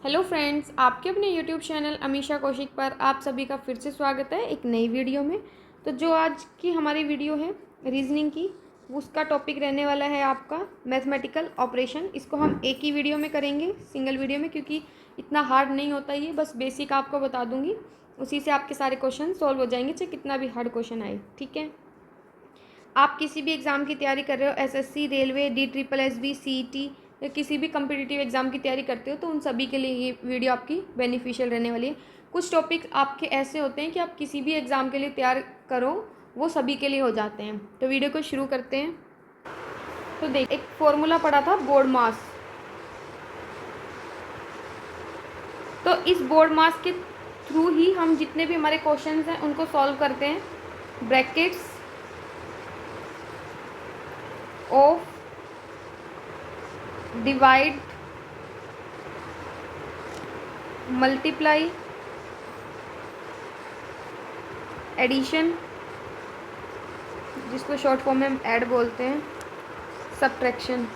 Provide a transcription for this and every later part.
Hello friends, आपके अपने YouTube channel Amisha Kaushik पर आप सभी का फिर से स्वागत है एक नई वीडियो में। तो जो आज की हमारी वीडियो है रीजनिंग की, उसका टॉपिक रहने वाला है आपका मैथमेटिकल ऑपरेशन। इसको हम एक ही वीडियो में करेंगे, सिंगल वीडियो में, क्योंकि इतना हार्ड नहीं होता ये, बस बेसिक आपको बता दूंगी, उसी से आपके सारे क्वेश्चन सॉल्व हो जाएंगे, चाहे कितना भी हार्ड क्वेश्चन आए। ठीक है, आप किसी भी एग्ज़ाम की तैयारी कर रहे हो, एसएससी, रेलवे, DSSB, सीईटी या किसी भी कम्पिटिटिव एग्ज़ाम की तैयारी करते हो, तो उन सभी के लिए ये वीडियो आपकी बेनिफिशियल रहने वाली है। कुछ टॉपिक आपके ऐसे होते हैं कि आप किसी भी एग्ज़ाम के लिए तैयार करो, वो सभी के लिए हो जाते हैं। तो वीडियो को शुरू करते हैं। तो देख, एक फॉर्मूला पढ़ा था बोर्ड मास, तो इस बोर्ड मास के थ्रू ही हम जितने भी हमारे क्वेश्चन हैं उनको सॉल्व करते हैं। Brackets of divide, multiply, addition, जिसको शॉर्ट फॉर्म में हम ऐड बोलते हैं, सब्ट्रैक्शन।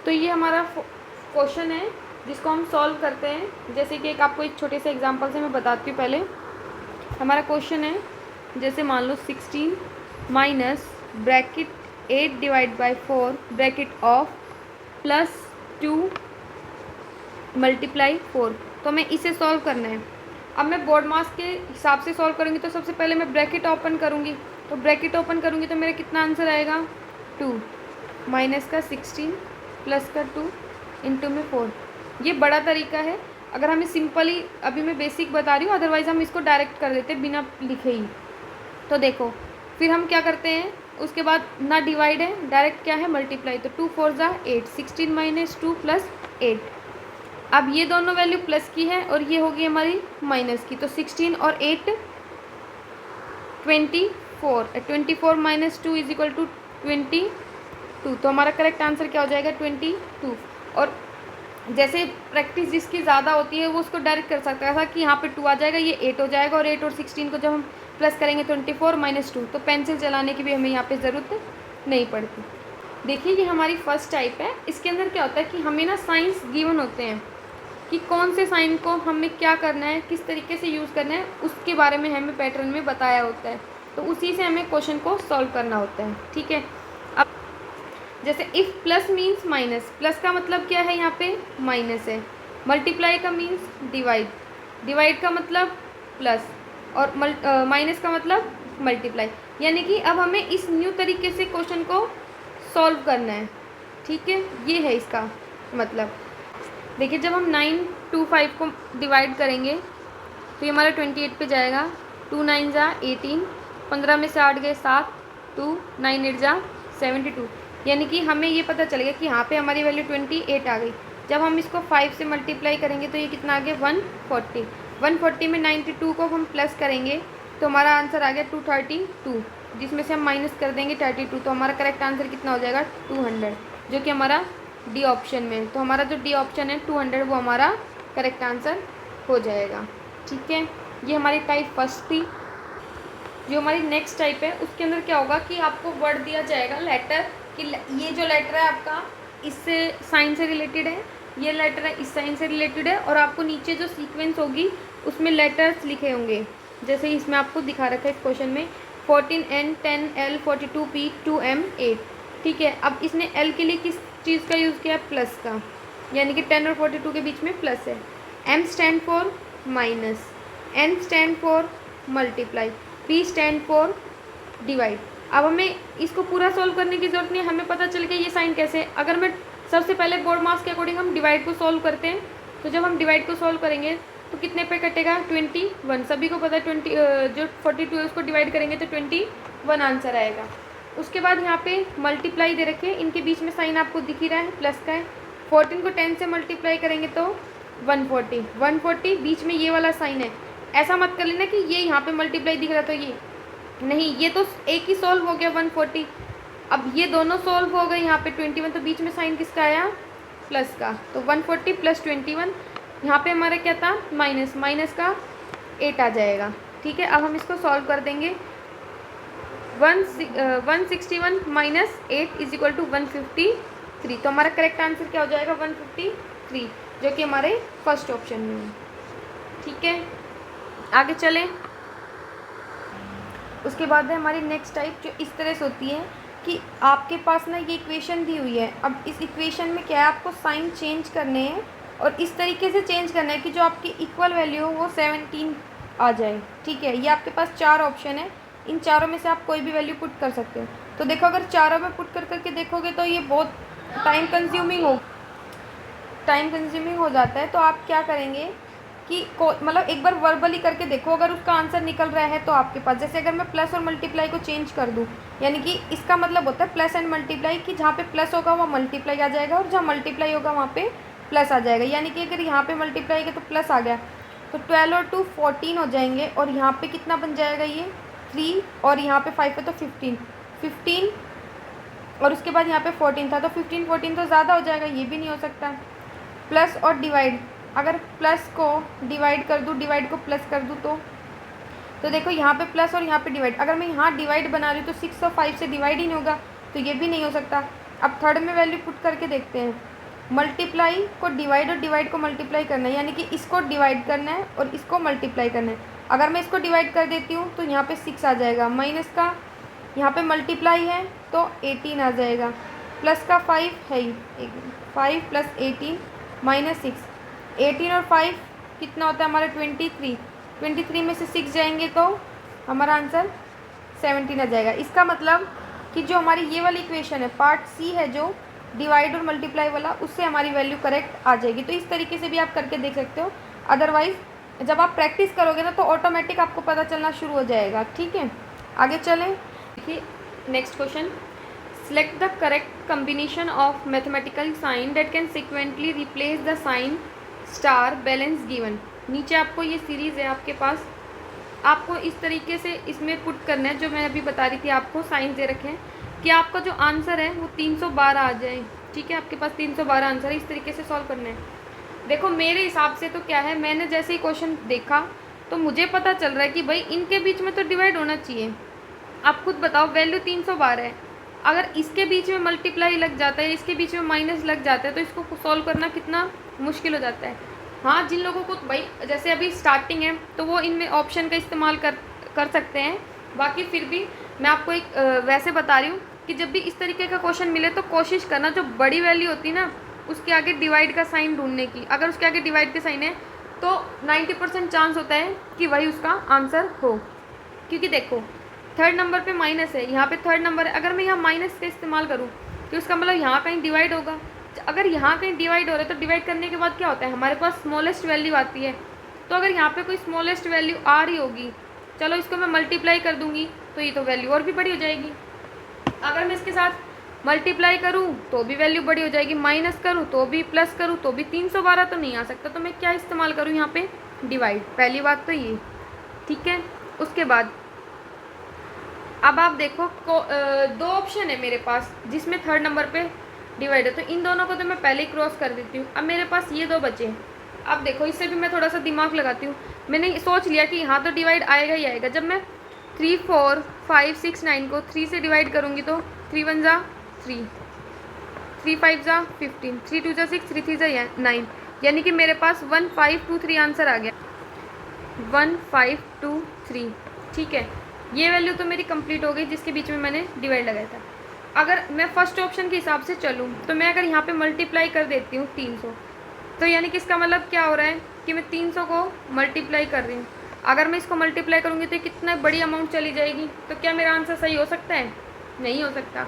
तो ये हमारा क्वेश्चन है जिसको हम सॉल्व करते हैं। जैसे कि एक आपको एक छोटे से एग्जांपल से मैं बताती हूँ। पहले हमारा क्वेश्चन है, जैसे मान लो 16 minus bracket 8 divide by 4 bracket of plus 2 multiply 4। तो हमें इसे सॉल्व करना है। अब मैं बोर्ड मास के हिसाब से सॉल्व करूँगी, तो सबसे पहले मैं ब्रैकेट ओपन करूँगी। तो ब्रैकेट ओपन करूँगी तो मेरा कितना आंसर आएगा, 2 माइनस का 16 प्लस का 2 इंटू में 4। ये बड़ा तरीका है। अगर हमें सिंपली, अभी मैं बेसिक बता रही हूँ, अदरवाइज़ हम इसको डायरेक्ट कर देते बिना लिखे ही। तो देखो, फिर हम क्या करते हैं, उसके बाद ना डिवाइड है, डायरेक्ट क्या है, मल्टीप्लाई। तो 2 4 जा 8, 16 माइनस 2 प्लस 8। अब ये दोनों वैल्यू प्लस की है और ये होगी हमारी माइनस की। तो 16 और 8 24, 24 माइनस 2 इज इक्वल टू 22। तो हमारा करेक्ट आंसर क्या हो जाएगा, 22। और जैसे प्रैक्टिस जिसकी ज़्यादा होती है वो उसको डायरेक्ट कर सकता है, ऐसा कि यहाँ पे 2 आ जाएगा, ये 8 हो जाएगा, और 8 और 16 को जब हम प्लस करेंगे 24 माइनस 2, तो पेंसिल चलाने की भी हमें यहाँ पे ज़रूरत नहीं पड़ती। देखिए, ये हमारी फर्स्ट टाइप है। इसके अंदर क्या होता है कि हमें ना साइंस गिवन होते हैं कि कौन से साइन को हमें क्या करना है, किस तरीके से यूज़ करना है, उसके बारे में हमें पैटर्न में बताया होता है। तो उसी से हमें क्वेश्चन को सॉल्व करना होता है। ठीक है, अब जैसे if plus means minus, plus का मतलब क्या है, यहाँ पे माइनस है। मल्टीप्लाई का मीन्स डिवाइड, डिवाइड का मतलब प्लस, और माइनस का मतलब मल्टीप्लाई। यानी कि अब हमें इस न्यू तरीके से क्वेश्चन को सॉल्व करना है। ठीक है, ये है इसका मतलब। देखिए, जब हम 9 2 5 को डिवाइड करेंगे तो ये हमारा 28 पे जाएगा। 2 9 जा 18, 15 में से 8 गए 7, 2 9 8 जा 72। यानी कि हमें ये पता चलेगा कि यहाँ पे हमारी वैल्यू 28 आ गई। जब हम इसको 5 से मल्टीप्लाई करेंगे तो ये कितना आ गया, 140। 140 में 92 को हम प्लस करेंगे तो हमारा आंसर आ गया 232, जिसमें से हम माइनस कर देंगे 32। तो हमारा करेक्ट आंसर कितना हो जाएगा, 200, जो कि हमारा डी ऑप्शन में। तो हमारा जो डी ऑप्शन है 200, वो हमारा करेक्ट आंसर हो जाएगा। ठीक है, ये हमारी टाइप फर्स्ट थी। जो हमारी नेक्स्ट टाइप है, उसके अंदर क्या होगा कि आपको वर्ड दिया जाएगा, लेटर, कि ये जो लेटर है आपका इससे साइन से रिलेटेड है, ये लेटर है इस साइन से रिलेटेड है, और आपको नीचे जो सीक्वेंस होगी उसमें लेटर्स लिखे होंगे। जैसे इसमें आपको दिखा रखा है इस क्वेश्चन में 14N 10L 42P 2M 8। ठीक है, अब इसने L के लिए किस चीज़ का यूज़ किया है, प्लस का, यानी कि 10 और 42 के बीच में प्लस है। M stand for minus, N stand for multiply, P stand for divide. अब हमें इसको पूरा सॉल्व करने की ज़रूरत नहीं है, हमें पता चल गया ये साइन कैसे। अगर मैं सबसे पहले बोर्ड मास के अकॉर्डिंग हम डिवाइड को सॉल्व करते हैं, तो जब हम डिवाइड को सॉल्व करेंगे तो कितने पे कटेगा, 21। सभी को पता है 20, जो 42 है उसको डिवाइड करेंगे तो 21 आंसर आएगा। उसके बाद यहाँ पे मल्टीप्लाई दे रखे, इनके बीच में साइन आपको दिख ही रहा है, प्लस का है। 14 को 10 से मल्टीप्लाई करेंगे तो 140, 140 बीच में ये वाला साइन है। ऐसा मत कर लेना कि ये यहाँ पे मल्टीप्लाई दिख रहा तो ये नहीं, ये तो एक ही सॉल्व हो गया 140। अब ये दोनों सॉल्व हो गए, यहाँ पे 21, तो बीच में साइन किसका आया, प्लस का। तो 140 प्लस 21, यहाँ पे हमारा क्या था, माइनस, माइनस का 8 आ जाएगा। ठीक है, अब हम इसको सॉल्व कर देंगे। 161 माइनस 8 इज इक्वल टू 150 3। तो हमारा करेक्ट आंसर क्या हो जाएगा 153, जो कि हमारे फर्स्ट ऑप्शन में है। ठीक है, आगे चलें। उसके बाद है हमारी नेक्स्ट टाइप, जो इस तरह से होती है कि आपके पास ना ये इक्वेशन दी हुई है। अब इस इक्वेशन में क्या है, आपको साइन चेंज करने हैं और इस तरीके से चेंज करना है कि जो आपकी इक्वल वैल्यू हो वो 17 आ जाए। ठीक है, ये आपके पास 4 ऑप्शन है, इन चारों में से आप कोई भी वैल्यू पुट कर सकते हो। तो देखो, अगर चारों में पुट कर करके देखोगे तो ये बहुत टाइम कंज्यूमिंग हो जाता है। तो आप क्या करेंगे कि मतलब एक बार वर्बली करके देखो, अगर उसका आंसर निकल रहा है तो आपके पास, जैसे अगर मैं प्लस और मल्टीप्लाई को चेंज कर दूँ, यानी कि इसका मतलब होता है प्लस एंड मल्टीप्लाई, कि जहाँ पे प्लस होगा वहाँ मल्टीप्लाई आ जाएगा और जहाँ मल्टीप्लाई होगा वहाँ पे प्लस आ जाएगा। यानी कि अगर यहाँ पे मल्टीप्लाई है तो प्लस आ गया, तो 12 और 2 14 हो जाएंगे, और यहाँ पे कितना बन जाएगा, ये 3, और यहाँ पे 5 है तो 15, और उसके बाद यहाँ पे 14 था, तो 15 तो ज़्यादा हो जाएगा, ये भी नहीं हो सकता। प्लस और डिवाइड, अगर प्लस को डिवाइड कर दूँ, डिवाइड को प्लस कर दूँ, तो देखो यहाँ पे प्लस और यहाँ पे डिवाइड, अगर मैं यहाँ डिवाइड बना रही हूँ तो 6 और 5 से डिवाइड ही नहीं होगा, तो ये भी नहीं हो सकता। अब थर्ड में वैल्यू पुट करके देखते हैं। मल्टीप्लाई को डिवाइड और डिवाइड को मल्टीप्लाई करना है, यानी कि इसको डिवाइड करना है और इसको मल्टीप्लाई करना है। अगर मैं इसको डिवाइड कर देती हूँ तो यहाँ पे 6 आ जाएगा, माइनस का यहाँ पे मल्टीप्लाई है तो 18 आ जाएगा, प्लस का 5 है ही, 5 प्लस 18 माइनस 6, 18 और 5 कितना होता है हमारा 23 में से 6 जाएंगे तो हमारा आंसर 17 आ जाएगा। इसका मतलब कि जो हमारी ये वाली इक्वेशन है, पार्ट सी है जो डिवाइड और मल्टीप्लाई वाला, उससे हमारी वैल्यू करेक्ट आ जाएगी। तो इस तरीके से भी आप करके देख सकते हो, अदरवाइज़ जब आप प्रैक्टिस करोगे ना तो ऑटोमेटिक आपको पता चलना शुरू हो जाएगा। ठीक है, आगे चलें। देखिए next question, select the correct combination of mathematical sign that can sequentially replace the sign star balance given. नीचे आपको ये सीरीज़ है आपके पास, आपको इस तरीके से इसमें पुट करना है, जो मैं अभी बता रही थी आपको साइन दे रखे हैं, कि आपका जो आंसर है वो 312 आ जाए। ठीक है, आपके पास 312 आंसर है, इस तरीके से सॉल्व करना है। देखो मेरे हिसाब से तो क्या है, मैंने जैसे ही क्वेश्चन देखा तो मुझे पता चल रहा है कि भाई इनके बीच में तो डिवाइड होना चाहिए। आप खुद बताओ, वैल्यू 312 है, अगर इसके बीच में मल्टीप्लाई लग जाता है, इसके बीच में माइनस लग जाता है, तो इसको सॉल्व करना कितना मुश्किल हो जाता है। हाँ, जिन लोगों को भाई जैसे अभी स्टार्टिंग है तो वो इनमें ऑप्शन का इस्तेमाल कर सकते हैं। बाकी फिर भी मैं आपको एक वैसे बता रही हूँ कि जब भी इस तरीके का क्वेश्चन मिले तो कोशिश करना, जो बड़ी वैल्यू होती है ना उसके आगे डिवाइड का साइन ढूंढने की। अगर उसके आगे डिवाइड का साइन है तो 90% चांस होता है कि वही उसका आंसर हो, क्योंकि देखो थर्ड नंबर पे माइनस है, यहाँ पे थर्ड नंबर है, अगर मैं यहाँ माइनस का इस्तेमाल करूँ तो उसका मतलब यहाँ कहीं डिवाइड होगा। अगर यहाँ कहीं डिवाइड हो रहा है तो डिवाइड करने के बाद क्या होता है, हमारे पास स्मॉलेस्ट वैल्यू आती है। तो अगर यहाँ पे कोई स्मॉलेस्ट वैल्यू आ रही होगी, चलो इसको मैं मल्टीप्लाई कर दूँगी तो ये तो वैल्यू और भी बड़ी हो जाएगी। अगर मैं इसके साथ मल्टीप्लाई करूँ तो भी वैल्यू बड़ी हो जाएगी, माइनस करूँ तो भी, प्लस करूँ तो भी। 312 तो नहीं आ सकता, तो मैं क्या इस्तेमाल करूँ यहाँ पे, डिवाइड। पहली बात तो ये, ठीक है। उसके बाद अब आप देखो दो ऑप्शन है मेरे पास जिसमें थर्ड नंबर पे डिवाइड है, तो इन दोनों को तो मैं पहले ही क्रॉस कर देती हूँ। अब मेरे पास ये दो बचे हैं। अब देखो इससे भी मैं थोड़ा सा दिमाग लगाती हूँ। मैंने सोच लिया कि यहाँ तो डिवाइड आएगा ही आएगा। जब मैं 3 4 5 6 9 को 3 से डिवाइड करूँगी तो 3 1 जा 3, 3 5 जा 15, 3 2 जा 6, 3 3 जा 9, यानी कि मेरे पास 1 5 2 3 आंसर आ गया, 1 5 2 3। ठीक है, ये वैल्यू तो मेरी कंप्लीट हो गई जिसके बीच में मैंने डिवाइड लगाया था। अगर मैं फर्स्ट ऑप्शन के हिसाब से चलूँ तो मैं अगर यहाँ पे मल्टीप्लाई कर देती हूँ 300, तो यानी कि इसका मतलब क्या हो रहा है कि मैं 300 को मल्टीप्लाई कर रही हूँ। अगर मैं इसको मल्टीप्लाई करूँगी तो कितना बड़ी अमाउंट चली जाएगी, तो क्या मेरा आंसर सही हो सकता है, नहीं हो सकता।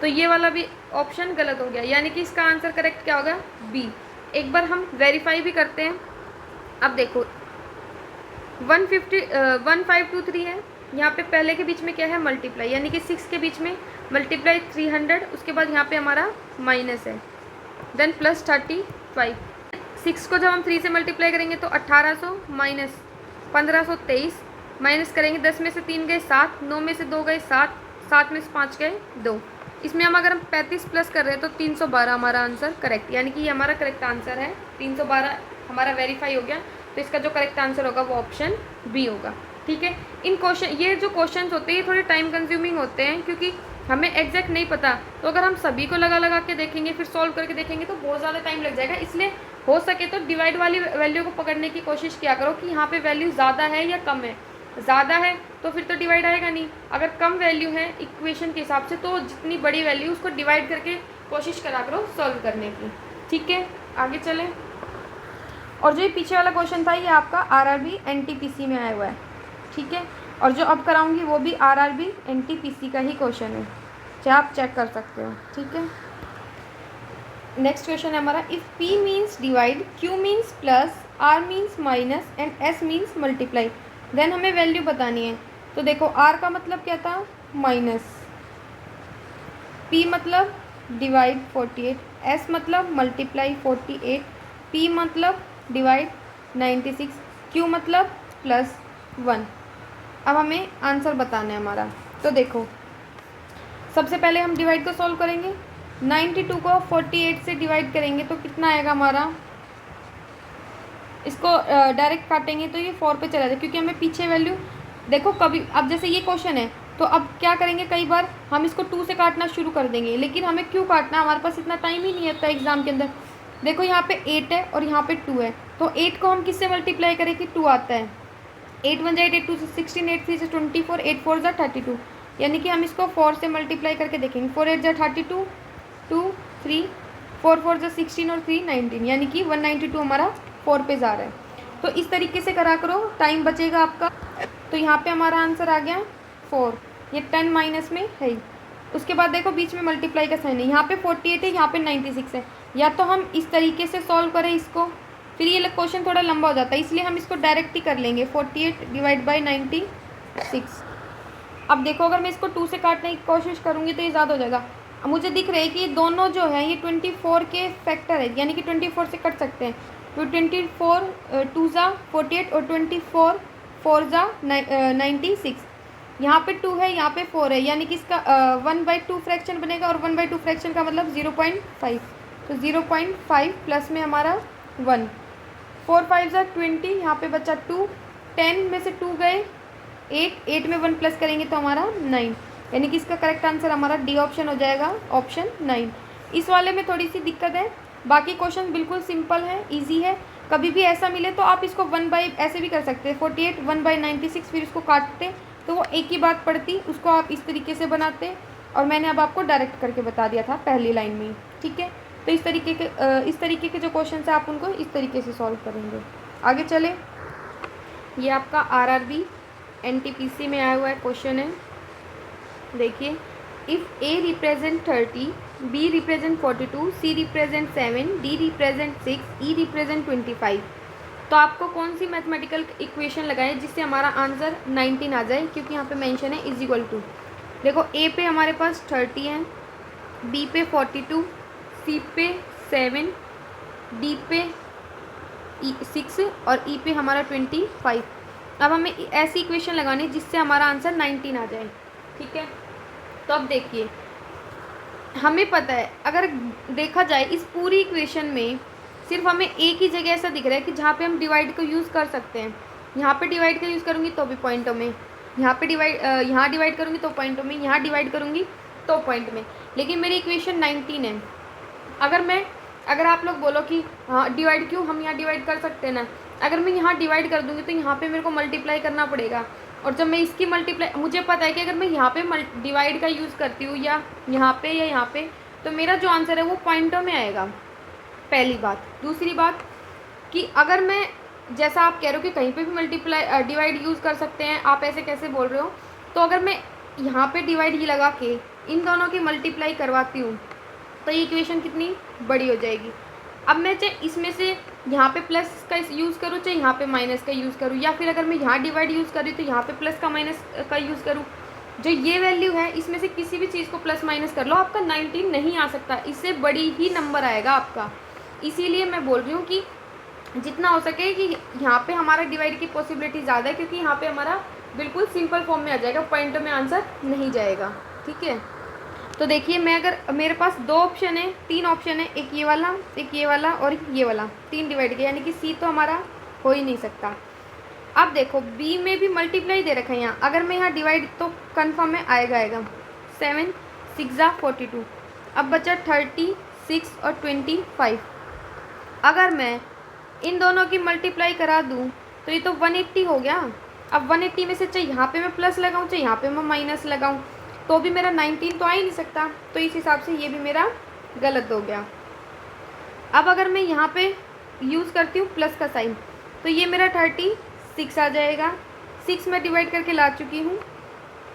तो ये वाला भी ऑप्शन गलत हो गया, यानी कि इसका आंसर करेक्ट क्या होगा, बी। एक बार हम वेरीफाई भी करते हैं। अब देखो 1523 है, यहाँ पे पहले के बीच में क्या है, मल्टीप्लाई, यानी कि 6 के बीच में मल्टीप्लाई 300, उसके बाद यहाँ पे हमारा माइनस है, देन प्लस 35। 6 को जब हम 3 से मल्टीप्लाई करेंगे तो 1800 माइनस 1523, माइनस करेंगे 10 में से 3 गए 7, 9 में से 2 गए 7, 7 में से 5 गए 2। इसमें हम अगर हम 35 प्लस कर रहे हैं तो 312 हमारा आंसर करेक्ट, यानी कि ये हमारा करेक्ट आंसर है। 312 हमारा वेरीफाई हो गया, तो इसका जो करेक्ट आंसर होगा वो ऑप्शन बी होगा। ठीक है, इन क्वेश्चन, ये जो क्वेश्चंस होते हैं ये थोड़े टाइम कंज्यूमिंग होते हैं, क्योंकि हमें एग्जैक्ट नहीं पता, तो अगर हम सभी को लगा लगा के देखेंगे फिर सॉल्व करके देखेंगे तो बहुत ज़्यादा टाइम लग जाएगा। इसलिए हो सके तो डिवाइड वाली वैल्यू को पकड़ने की कोशिश किया करो कि यहाँ पे वैल्यू ज़्यादा है या कम है। ज़्यादा है तो फिर तो डिवाइड आएगा नहीं, अगर कम वैल्यू है इक्वेशन के हिसाब से तो जितनी बड़ी वैल्यू उसको डिवाइड करके कोशिश करा करो सॉल्व करने की। ठीक है, आगे चलें। और जो ये पीछे वाला क्वेश्चन था ये आपका आरआरबी एनटीपीसी में आया हुआ है। ठीक है, और जो अब कराऊंगी वो भी आरआरबी एनटीपीसी का ही क्वेश्चन है, चाहे आप चेक कर सकते हो। ठीक है, नेक्स्ट क्वेश्चन है हमारा, if P means divide, Q means plus, R means minus and S means multiply, then हमें वैल्यू बतानी है। तो देखो आर का मतलब क्या था, माइनस, पी मतलब डिवाइड 48, एस मतलब मल्टीप्लाई 48, पी मतलब डिवाइड 96, क्यू मतलब प्लस 1। अब हमें आंसर बताना है हमारा। तो देखो सबसे पहले हम डिवाइड को सॉल्व करेंगे, 92 को 48 से डिवाइड करेंगे तो कितना आएगा हमारा, इसको डायरेक्ट काटेंगे तो ये 4 पे चला जाए, क्योंकि हमें पीछे वैल्यू देखो कभी, अब जैसे ये क्वेश्चन है तो अब क्या करेंगे, कई बार हम इसको 2 से काटना शुरू कर देंगे, लेकिन हमें क्यों काटना, हमारे पास इतना टाइम ही नहीं होता एग्जाम के अंदर। देखो यहाँ पे 8 है और यहाँ पे 2 है, तो 8 को हम किससे मल्टीप्लाई करें कि 2 आता है, 8 1 8 8 2 16, 8 3 24, 8 4 32, यानी कि हम इसको 4 से मल्टीप्लाई करके देखेंगे, 4 8 32, 2 3, 4 4 16 और 3 19, यानी कि 192 हमारा 4 पे जा रहा है। तो इस तरीके से करा करो, टाइम बचेगा आपका। तो यहाँ पे हमारा आंसर आ गया 4, ये 10 माइनस में है ही। उसके बाद देखो बीच में मल्टीप्लाई का साइन है, यहाँ पे 48 है, यहाँ पे 96 है। या तो हम इस तरीके से सॉल्व करें इसको, फिर ये क्वेश्चन थोड़ा लंबा हो जाता है, इसलिए हम इसको डायरेक्ट ही कर लेंगे, 48 डिवाइड बाई 96। अब देखो अगर मैं इसको 2 से काटने की कोशिश करूँगी तो ये ज़्यादा हो जाएगा। अब मुझे दिख रहा है कि दोनों जो है ये 24 के फैक्टर है, यानी कि 24 से कट सकते हैं। तो 24 2 ज़ा 48 और 24 4 ज़ा 96, यहाँ पे 2 है, यहाँ पे 4 है, यानी कि इसका 1/2 फ्रैक्शन बनेगा, और 1/2 फ्रैक्शन का मतलब 0.5, तो 0.5 प्लस में हमारा 1, 4 5 ज़ा 20, यहाँ पे बचा 2, 10 में से 2 गए 8, 8 में 1 प्लस करेंगे तो हमारा 9, यानी कि इसका करेक्ट आंसर हमारा डी ऑप्शन हो जाएगा, ऑप्शन 9। इस वाले में थोड़ी सी दिक्कत है, बाकी क्वेश्चन बिल्कुल सिंपल है, इजी है। कभी भी ऐसा मिले तो आप इसको 1 बाई ऐसे भी कर सकते हैं, 48 1/96, फिर इसको काटते तो वो एक ही बात पड़ती, उसको आप इस तरीके से बनाते, और मैंने अब आपको डायरेक्ट करके बता दिया था पहली लाइन में। ठीक है, तो इस तरीके के जो क्वेश्चन है आप उनको इस तरीके से सॉल्व करेंगे। आगे चले, ये आपका आरआरबी एनटीपीसी में आया हुआ है क्वेश्चन है। देखिए, if A represent 30, B represent 42, C represent 7, D represent 6, E represent 25, तो आपको कौन सी मैथमेटिकल इक्वेशन लगाए जिससे हमारा आंसर 19 आ जाए, क्योंकि यहाँ पे मेंशन है इज इक्वल टू। देखो ए पे हमारे पास 30 है, बी पे 42, सी पे 7, डी पे 6 और ई पे हमारा 25। अब हमें ऐसी इक्वेशन लगानी जिससे हमारा आंसर 19 आ जाए। ठीक है, तो अब देखिए हमें पता है, अगर देखा जाए इस पूरी इक्वेशन में सिर्फ हमें एक ही जगह ऐसा दिख रहा है कि जहाँ पे हम डिवाइड को यूज़ कर सकते हैं। यहाँ पे डिवाइड का यूज़ करूँगी तो भी पॉइंटों में, यहाँ पे यहाँ डिवाइड करूँगी तो पॉइंटों में, यहाँ डिवाइड करूँगी तो पॉइंट में, लेकिन मेरी इक्वेशन 19 है। अगर आप लोग बोलो कि हाँ डिवाइड क्यों, हम यहाँ डिवाइड कर सकते हैं ना, अगर मैं यहाँ डिवाइड कर दूँगी तो यहाँ पे मेरे को मल्टीप्लाई करना पड़ेगा, और जब मैं इसकी मल्टीप्लाई, मुझे पता है कि अगर मैं यहाँ पे डिवाइड का यूज़ करती हूँ या यहाँ पे तो मेरा जो आंसर है वो पॉइंटों में आएगा, पहली बात। दूसरी बात कि अगर मैं, जैसा आप कह रहे हो कि कहीं पे भी मल्टीप्लाई डिवाइड यूज़ कर सकते हैं, आप ऐसे कैसे बोल रहे हो, तो अगर मैं यहाँ पे डिवाइड ही लगा के इन दोनों की मल्टीप्लाई करवाती हूँ तो ये इक्वेशन कितनी बड़ी हो जाएगी। अब मैं चाहे इसमें से यहाँ पे प्लस का यूज़ करूँ, चाहे यहाँ पे माइनस का यूज़ करूँ, या फिर अगर मैं यहाँ डिवाइड यूज़ करूँ तो यहाँ पे प्लस का माइनस का यूज़ करूँ, जो ये वैल्यू है इसमें से किसी भी चीज़ को प्लस माइनस कर लो, आपका 19 नहीं आ सकता, इससे बड़ी ही नंबर आएगा आपका। इसीलिए मैं बोल रही हूँ कि जितना हो सके कि यहाँ पे हमारा डिवाइड की पॉसिबिलिटी ज़्यादा है, क्योंकि यहाँ पे हमारा बिल्कुल सिंपल फॉर्म में आ जाएगा, पॉइंट में आंसर नहीं जाएगा। ठीक है, तो देखिए मैं, अगर मेरे पास 2 ऑप्शन है, 3 ऑप्शन है, एक ये वाला और ये वाला, 3 डिवाइड किया, यानी कि सी तो हमारा हो ही नहीं सकता। अब देखो बी में भी मल्टीप्लाई दे रखा है यहाँ, अगर मैं यहाँ डिवाइड तो कन्फर्म में आएगा 7 6 ज़ा 42। अब बचा 36 और 25। अगर मैं इन दोनों की मल्टीप्लाई करा दूँ तो ये तो 180 हो गया। अब 180 में से चाहे यहाँ पे मैं प्लस लगाऊँ चाहे यहाँ पे मैं माइनस लगाऊँ तो भी मेरा 19 तो आ ही नहीं सकता, तो इस हिसाब से ये भी मेरा गलत हो गया। अब अगर मैं यहाँ पे यूज़ करती हूँ प्लस का साइन तो ये मेरा 36 आ जाएगा। 6 मैं डिवाइड करके ला चुकी हूँ।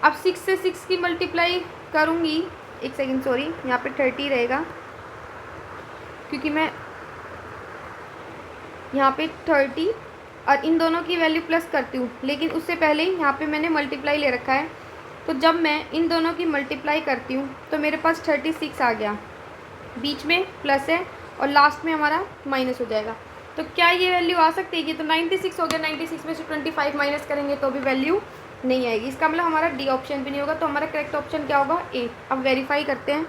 अब 6 से 6 की मल्टीप्लाई करूँगी, एक सेकेंड सॉरी, यहाँ पे 30 रहेगा क्योंकि मैं यहाँ पे 30 और इन दोनों की वैल्यू प्लस करती हूँ, लेकिन उससे पहले यहाँ पे मैंने मल्टीप्लाई ले रखा है। तो जब मैं इन दोनों की मल्टीप्लाई करती हूँ तो मेरे पास 36 आ गया, बीच में प्लस है और लास्ट में हमारा माइनस हो जाएगा। तो क्या ये वैल्यू आ सकती है कि तो 96 हो गया, 96 में से 25 माइनस करेंगे तो भी वैल्यू नहीं आएगी। इसका मतलब हमारा डी ऑप्शन भी नहीं होगा, तो हमारा करेक्ट ऑप्शन क्या होगा? ए। अब वेरीफाई करते हैं।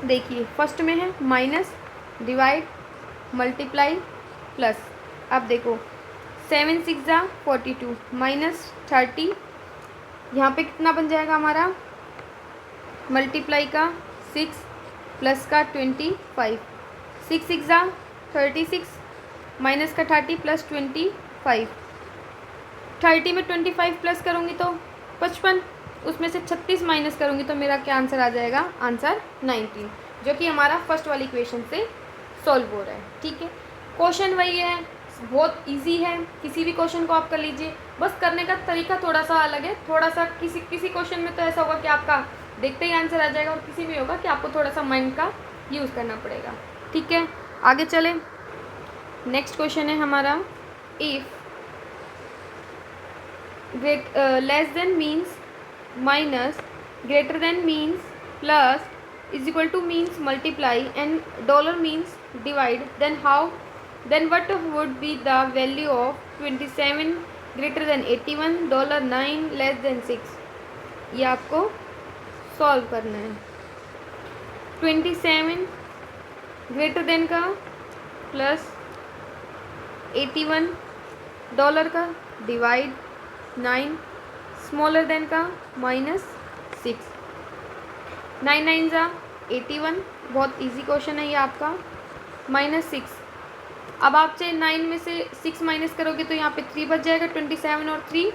देखिए फर्स्ट में है माइनस, डिवाइड, मल्टीप्लाई, प्लस। अब देखो 7 6 ज़ा 42 माइनस 30, यहाँ पे कितना बन जाएगा हमारा? मल्टीप्लाई का 6 प्लस का 25, 6 6 ज़ा 36 माइनस का 30 प्लस 25। 30 में 25 प्लस करूँगी तो 55, उसमें से 36 माइनस करूँगी तो मेरा क्या आंसर आ जाएगा? आंसर 19, जो कि हमारा फर्स्ट वाली इक्वेशन से सॉल्व हो रहा है। ठीक है, क्वेश्चन वही है, बहुत इजी है, किसी भी क्वेश्चन को आप कर लीजिए, बस करने का तरीका थोड़ा सा अलग है। थोड़ा सा किसी क्वेश्चन में तो ऐसा होगा कि आपका देखते ही आंसर आ जाएगा, और किसी में होगा कि आपको थोड़ा सा माइंड का यूज़ करना पड़ेगा। ठीक है, आगे चलें। नेक्स्ट क्वेश्चन है हमारा, if less than means minus, greater than means plus, is equal two means multiply and dollar means divide, then what would be the value of 27 greater than 81, $9 less than 6? ये आपको solve करना है। 27 greater than का plus 81 dollar का divide 9 smaller than का minus 6। 9 9 ज़ा 81, बहुत easy question है ये आपका। माइनस 6, अब आप चाहे 9 में से 6 माइनस करोगे तो यहाँ पे 3 बच जाएगा। 27 और 3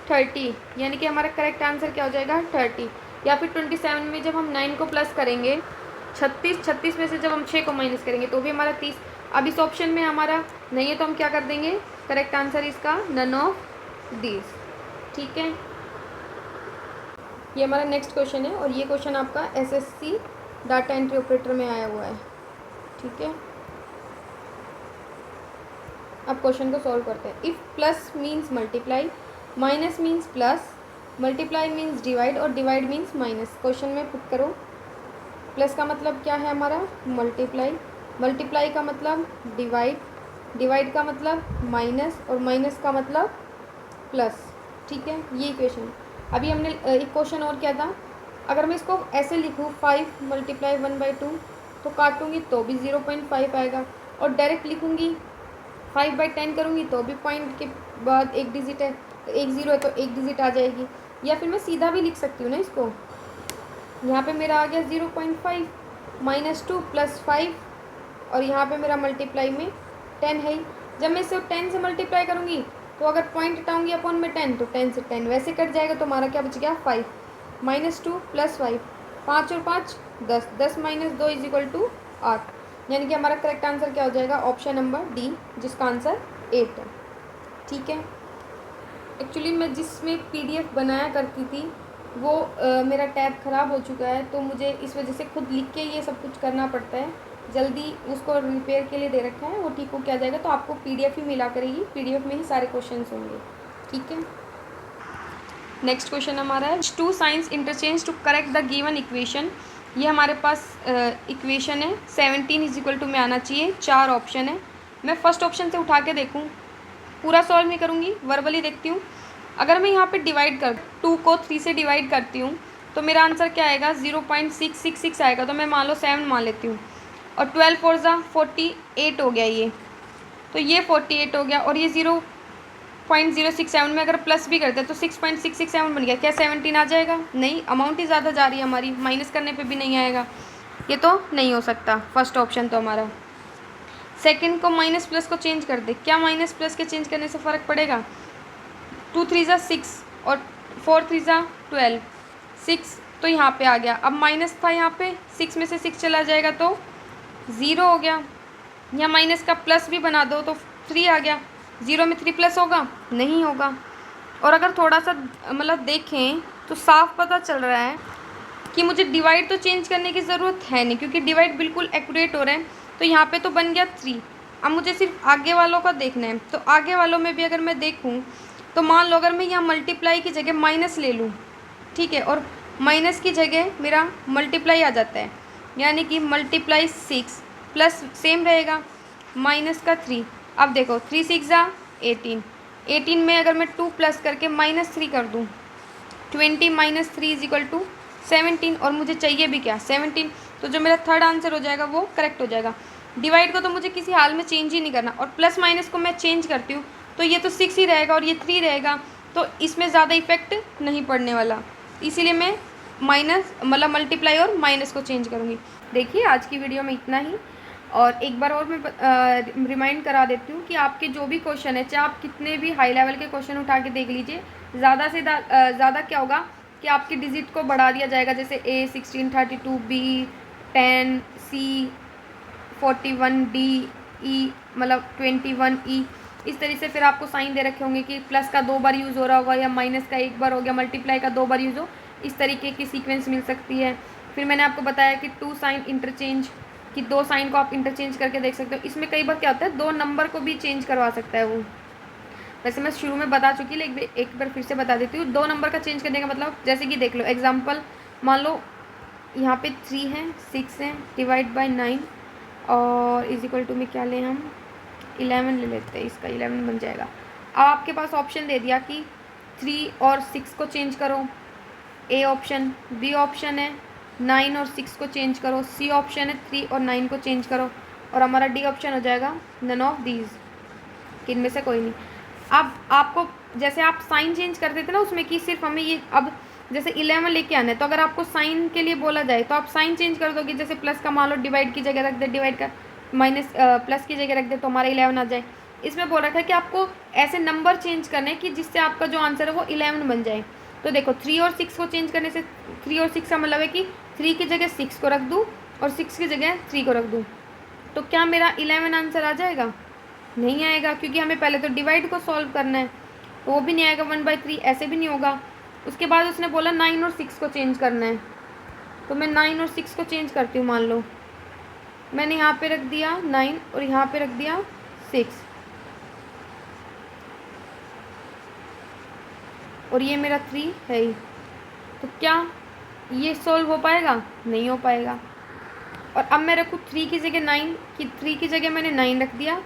30, यानी कि हमारा करेक्ट आंसर क्या हो जाएगा? 30। या फिर 27 में जब हम 9 को प्लस करेंगे 36 में से जब हम 6 को माइनस करेंगे तो भी हमारा 30। अब इस ऑप्शन में हमारा नहीं है तो हम क्या कर देंगे? करेक्ट आंसर इसका नन ऑफ दीज। ठीक है, ये हमारा नेक्स्ट क्वेश्चन है, और ये क्वेश्चन आपका SSC डाटा एंट्री ऑपरेटर में आया हुआ है। ठीक है, अब क्वेश्चन को सॉल्व करते हैं। If plus means multiply, minus means plus, multiply means divide और डिवाइड मीन्स माइनस। क्वेश्चन में पुट करो। प्लस का मतलब क्या है हमारा? मल्टीप्लाई, मल्टीप्लाई का मतलब डिवाइड, डिवाइड का मतलब माइनस, और माइनस का मतलब प्लस। ठीक है, ये इक्वेशन। अभी हमने एक क्वेश्चन और किया था, अगर मैं इसको ऐसे लिखूँ 5 मल्टीप्लाई 1/2 तो काटूँगी तो भी 0.5 आएगा, और डायरेक्ट लिखूँगी 5/10 करूँगी तो भी पॉइंट के बाद एक डिजिट है, तो एक ज़ीरो है तो एक डिजिट आ जाएगी। या फिर मैं सीधा भी लिख सकती हूँ ना इसको, यहाँ पे मेरा आ गया 0.5 -2 + 5, और यहाँ पे मेरा मल्टीप्लाई में 10 है। जब मैं इसे 10 से मल्टीप्लाई करूँगी तो अगर पॉइंट हटाऊँगी अपॉन में 10 तो 10 से 10 वैसे कट जाएगा, तो हमारा क्या बच गया? 5 -2 + 5, 5 और 5 10, 10 - 2 = 8, यानी कि हमारा करेक्ट आंसर क्या हो जाएगा? ऑप्शन नंबर डी, जिसका आंसर 8 है। ठीक है, एक्चुअली मैं जिसमें PDF बनाया करती थी वो मेरा टैब ख़राब हो चुका है, तो मुझे इस वजह से खुद लिख के ये सब कुछ करना पड़ता है। जल्दी उसको रिपेयर के लिए दे रखा है, वो ठीक हो क्या जाएगा, तो आपको PDF ही मिला करेगी, PDF में ही सारे क्वेश्चन होंगे। ठीक है, नेक्स्ट क्वेश्चन हमारा है, 2 signs interchange to correct the given equation. ये हमारे पास इक्वेशन है 17 = में आना चाहिए। 4 ऑप्शन है, मैं फर्स्ट ऑप्शन से उठा के देखूँ, पूरा सॉल्व नहीं करूँगी, वर्बली देखती हूँ। अगर मैं यहाँ पे डिवाइड कर 2 को 3 से डिवाइड करती हूँ तो मेरा आंसर क्या आएगा? 0.666 आएगा, तो मैं मान लो 7 मान लेती हूँ। और 12 4 ज़ा 48 हो गया ये, तो ये 48 हो गया, और ये 0.6 0.067 में अगर प्लस भी करते हैं तो 6.667 बन गया। क्या 17 आ जाएगा? नहीं, अमाउंट ही ज़्यादा जा रही है हमारी, माइनस करने पे भी नहीं आएगा, ये तो नहीं हो सकता फर्स्ट ऑप्शन तो हमारा। सेकंड को माइनस प्लस को चेंज कर दे, क्या माइनस प्लस के चेंज करने से फ़र्क पड़ेगा? 2 3 ज़ा 6 और 4 3 ज़ा 12, 6 तो यहाँ पे आ गया। अब माइनस था यहाँ पे, 6 में से 6 चला जाएगा तो 0 हो गया। यहाँ माइनस का प्लस भी बना दो तो 3 आ गया। 0 में 3 प्लस होगा? नहीं होगा। और अगर थोड़ा सा मतलब देखें तो साफ पता चल रहा है कि मुझे डिवाइड तो चेंज करने की ज़रूरत है नहीं, क्योंकि डिवाइड बिल्कुल एक्यूरेट हो रहे हैं। तो यहाँ पे तो बन गया 3। अब मुझे सिर्फ आगे वालों का देखना है। तो आगे वालों में भी अगर मैं देखूँ तो मान लो अगर मैं यहाँ मल्टीप्लाई की जगह माइनस ले लूँ, ठीक है, और माइनस की जगह मेरा मल्टीप्लाई आ जाता है, यानी कि मल्टीप्लाई 6 प्लस सेम रहेगा माइनस का 3। अब देखो 3 6 ज़ा 18, 18 में अगर मैं 2 प्लस करके -3 कर दूँ, 20 माइनस 3 इज इक्वल टू 17, और मुझे चाहिए भी क्या? 17। तो जो मेरा थर्ड आंसर हो जाएगा वो करेक्ट हो जाएगा। डिवाइड को तो मुझे किसी हाल में चेंज ही नहीं करना, और प्लस माइनस को मैं चेंज करती हूँ तो ये तो 6 ही रहेगा और ये 3 रहेगा, तो इसमें ज़्यादा इफेक्ट नहीं पड़ने वाला, इसीलिए मैं माइनस मतलब मल्टीप्लाई और माइनस को चेंज करूँगी। देखिए आज की वीडियो में इतना ही, और एक बार और मैं रिमाइंड करा देती हूँ कि आपके जो भी क्वेश्चन है, चाहे आप कितने भी हाई लेवल के क्वेश्चन उठा के देख लीजिए, ज़्यादा से ज़्यादा क्या होगा कि आपकी डिजिट को बढ़ा दिया जाएगा, जैसे A 16 32, B 10, C 41, D E मतलब 21, E, इस तरह से फिर आपको साइन दे रखे होंगे कि प्लस का 2 बार यूज़ हो रहा होगा या माइनस का 1 बार हो गया, मल्टीप्लाई का 2 बार यूज़ हो, इस तरीके की सीक्वेंस मिल सकती है। फिर मैंने आपको बताया कि 2 साइन इंटरचेंज, कि 2 साइन को आप इंटरचेंज करके देख सकते हो। इसमें कई बार क्या होता है 2 नंबर को भी चेंज करवा सकता है वो, वैसे मैं शुरू में बता चुकी, लेकिन एक बार फिर से बता देती हूँ। 2 नंबर का चेंज करने का मतलब, जैसे कि देख लो एग्जांपल, मान लो यहाँ पे 3 है 6 है डिवाइड बाय 9 और इज इक्वल टू में क्या लें हम 11 ले लेते हैं, इसका 11 बन जाएगा। अब आपके पास ऑप्शन दे दिया कि 3 और 6 को चेंज करो, ए ऑप्शन, बी ऑप्शन है 9 और 6 को चेंज करो, सी ऑप्शन है 3 और 9 को चेंज करो, और हमारा डी ऑप्शन हो जाएगा नन ऑफ दीज, कि इनमें से कोई नहीं। अब आपको जैसे आप साइन चेंज कर देते ना उसमें, कि सिर्फ हमें ये अब जैसे 11 लेके आना है, तो अगर आपको साइन के लिए बोला जाए तो आप साइन चेंज कर दोगे, जैसे प्लस का मान लो डिवाइड की जगह रख दे, डिवाइड का माइनस प्लस की जगह रख दे तो हमारा 11 आ जाए। इसमें बोल रखा है कि आपको ऐसे नंबर चेंज करने हैं कि जिससे आपका जो आंसर है वो 11 बन जाए। तो देखो 3 और 6 को चेंज करने से, 3 और 6 का मतलब है कि 3 की जगह 6 को रख दूँ और 6 की जगह 3 को रख दूँ, तो क्या मेरा 11 आंसर आ जाएगा? नहीं आएगा, क्योंकि हमें पहले तो डिवाइड को सॉल्व करना है, तो वो भी नहीं आएगा। 1/3 ऐसे भी नहीं होगा। उसके बाद उसने बोला 9 और 6 को चेंज करना है, तो मैं 9 और 6 को चेंज करती हूँ। मान लो मैंने यहाँ पे रख दिया 9 और यहाँ पे रख दिया 6, और ये मेरा 3 है ही, तो क्या ये सॉल्व हो पाएगा? नहीं हो पाएगा। और अब मैं रखूँ 3 की जगह 9, कि 3 की जगह मैंने 9 रख दिया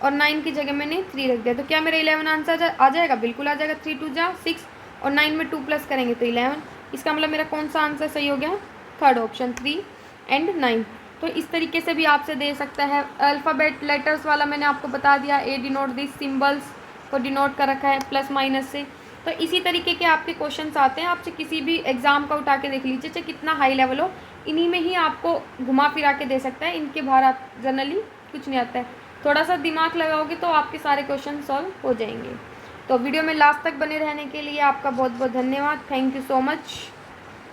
और 9 की जगह मैंने 3 रख दिया, तो क्या मेरा 11 आंसर आ जाएगा? बिल्कुल आ जाएगा। 3 2 जा 6 और 9 में 2 प्लस करेंगे तो 11। इसका मतलब मेरा कौन सा आंसर सही हो गया? Third option 3 and 9। तो इस तरीके से भी आपसे दे सकता है। अल्फ़ाबेट लेटर्स वाला मैंने आपको बता दिया, ए डिनोट दिस, सिम्बल्स को डिनोट कर रखा है प्लस माइनस से। तो इसी तरीके के आपके क्वेश्चंस आते हैं, आपसे किसी भी एग्ज़ाम का उठा के देख लीजिए, चाहे कितना हाई लेवल हो, इन्हीं में ही आपको घुमा फिरा के दे सकता है। इनके बाहर आप जनरली कुछ नहीं आता है। थोड़ा सा दिमाग लगाओगे तो आपके सारे क्वेश्चन सॉल्व हो जाएंगे। तो वीडियो में लास्ट तक बने रहने के लिए आपका बहुत बहुत धन्यवाद। Thank you so much.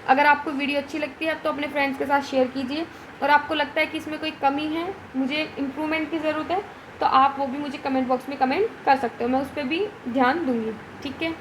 अगर आपको वीडियो अच्छी लगती है तो अपने फ्रेंड्स के साथ शेयर कीजिए, और आपको लगता है कि इसमें कोई कमी है, मुझे इम्प्रूवमेंट की ज़रूरत है, तो आप वो भी मुझे कमेंट बॉक्स में कमेंट कर सकते हो, मैं उस पर भी ध्यान दूँगी। ठीक है।